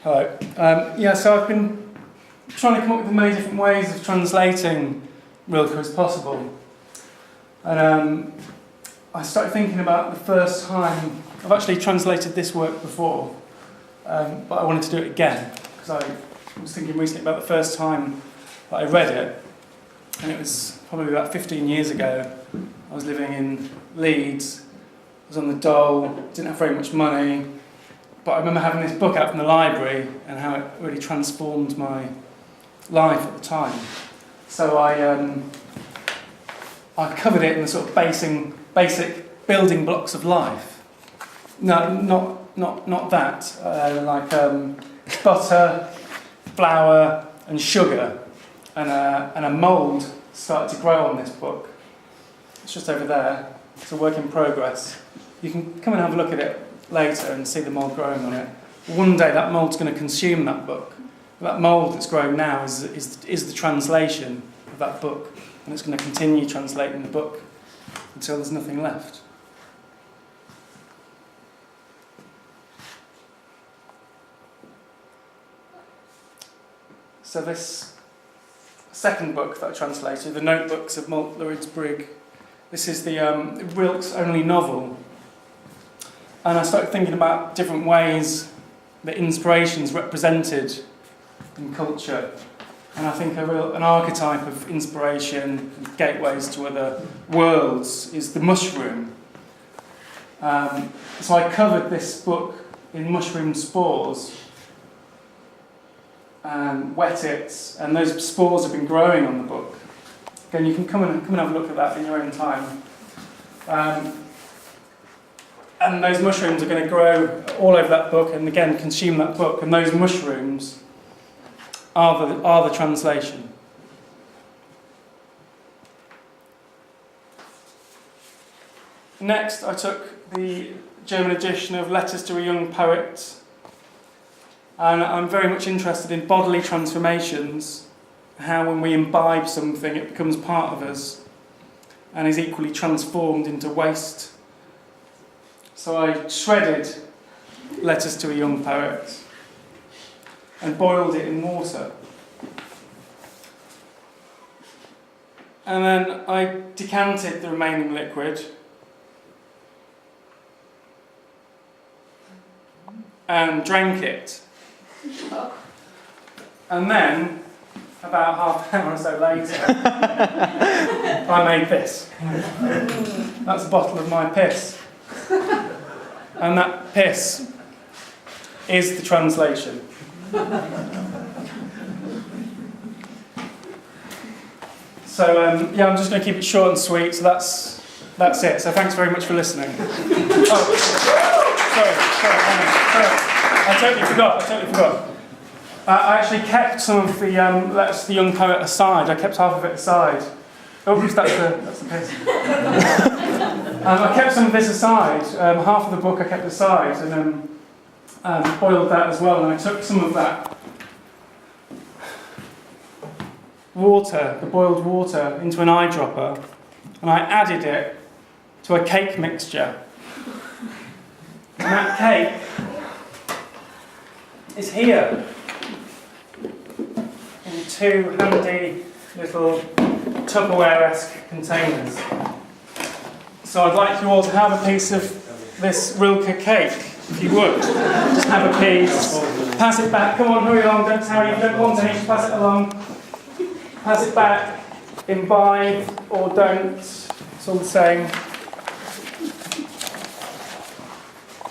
Hello. So I've been trying to come up with as many different ways of translating Rilke as possible. And I started thinking about the first time. I've actually translated this work before, but I wanted to do it again, because I was thinking recently about the first time that I read it, and it was probably about 15 years ago. I was living in Leeds, I was on the dole, didn't have very much money, but I remember having this book out from the library and how it really transformed my life at the time. So I covered it in the sort of basic building blocks of life. No, not that. Like butter, flour, and sugar, and a mould started to grow on this book. It's just over there. It's a work in progress. You can come and have a look at it later and see the mould growing on it. One day that mould's going to consume that book. That mould that's growing now is the translation of that book, and it's going to continue translating the book until there's nothing left. So this second book that I translated, The Notebooks of Maltleridge-Brigg, this is the Rilke's only novel. And I started thinking about different ways that inspiration's represented in culture. And I think an archetype of inspiration and gateways to other worlds is the mushroom. So I covered this book in mushroom spores and wet it, and those spores have been growing on the book. Again, you can come and have a look at that in your own time. And those mushrooms are going to grow all over that book and again consume that book, and those mushrooms are the translation. Next, I took the German edition of Letters to a Young Poet, and I'm very much interested in bodily transformations, how when we imbibe something it becomes part of us and is equally transformed into waste. So I shredded Letters to a Young Poet and boiled it in water. And then I decanted the remaining liquid and drank it. And then, about half an hour or so later, I made this. That's a bottle of my piss. And that piss is the translation. So I'm just going to keep it short and sweet. So that's it. So thanks very much for listening. Oh, sorry. I totally forgot. I actually kept some of the Letters to the Young Poet aside. I kept half of it aside. Oh, that's the piss. I kept some of this aside. Half of the book I kept aside, and boiled that as well. And I took some of that water, the boiled water, into an eyedropper, and I added it to a cake mixture. And that cake is here in two handy little Tupperware-esque containers. So I'd like you all to have a piece of this Rilke cake, if you would. Just have a piece. Pass it back. Come on, hurry along. Don't tarry. You don't want any. Pass it along. Pass it back. Imbibe or don't. It's all the same.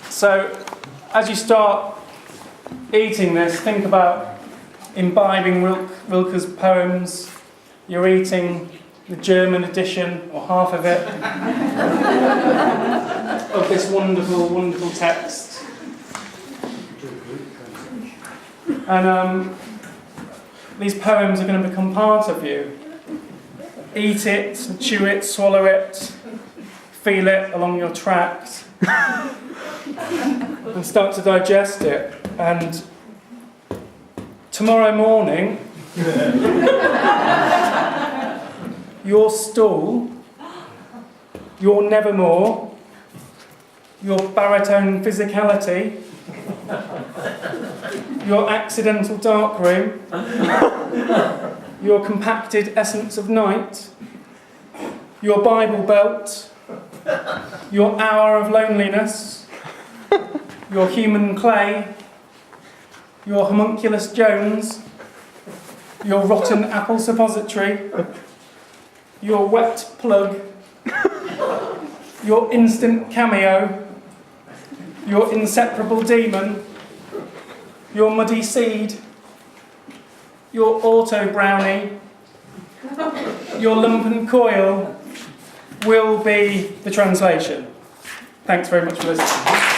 So as you start eating this, think about imbibing Rilke's poems. You're eating the German edition, or half of it, of this wonderful, wonderful text. And these poems are going to become part of you. Eat it, chew it, swallow it, feel it along your tracts, and start to digest it. And tomorrow morning, your stool, your nevermore, your baritone physicality, your accidental darkroom, your compacted essence of night, your Bible belt, your hour of loneliness, your human clay, your homunculus Jones, your rotten apple suppository, your wet plug, your instant cameo, your inseparable demon, your muddy seed, your auto brownie, your lumpen coil will be the translation. Thanks very much for listening.